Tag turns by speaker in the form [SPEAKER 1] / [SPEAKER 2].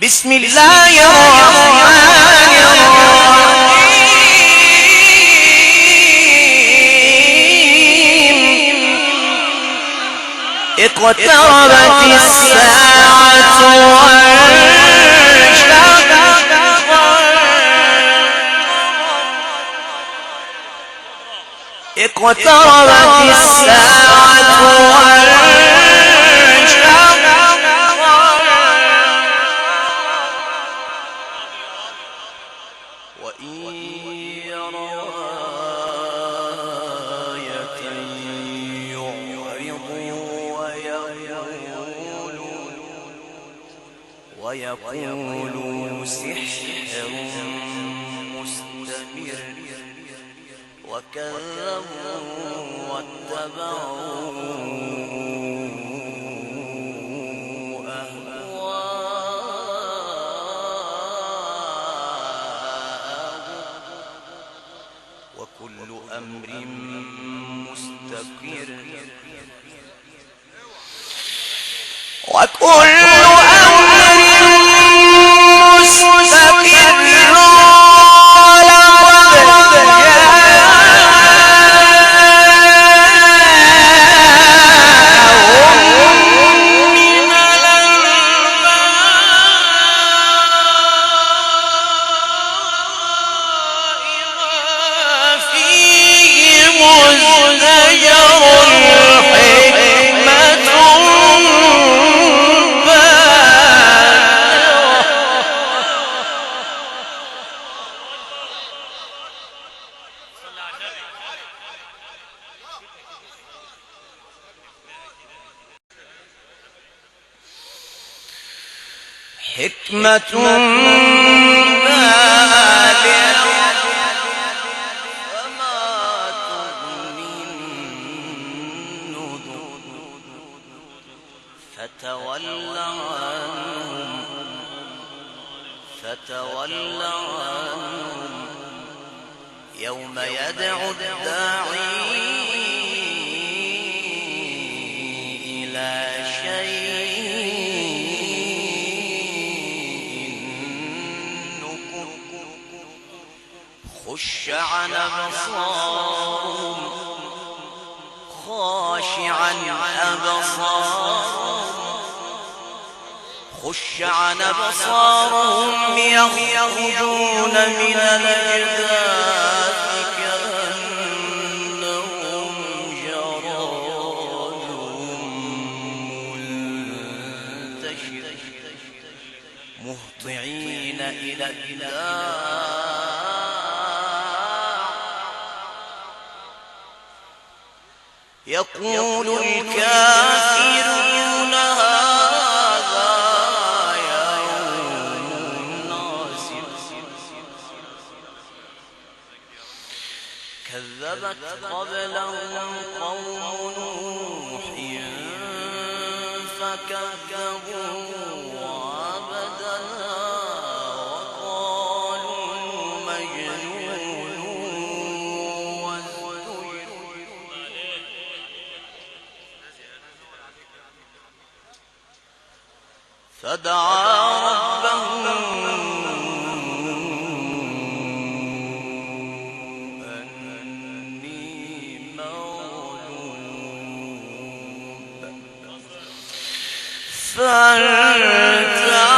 [SPEAKER 1] بسم الله الرحمن الرحيم اقتربت الساعة وانشق اقتربت الساعة وانشق وإن يروا آية يعرضوا ويقولوا سحر مستمر وكذبوا واتبعوا أهواءهم وكل أمر مستقر وكل حكمة بالغة فما تغني النذر فتول عنهم يوم يدعو الداعي إلى خش عن أبصارهم خاشعا أبصارهم خش عن أبصارهم يخرجون من الأجداث كأنهم جراد منتشر مهطعين إلى الداع يقول الكافرون هذا يوم عسر كذبت قبلهم قوم نوح فكذبوا وعبدنا وقالوا مجنون فدعا ربه أني مغلوب فانتصر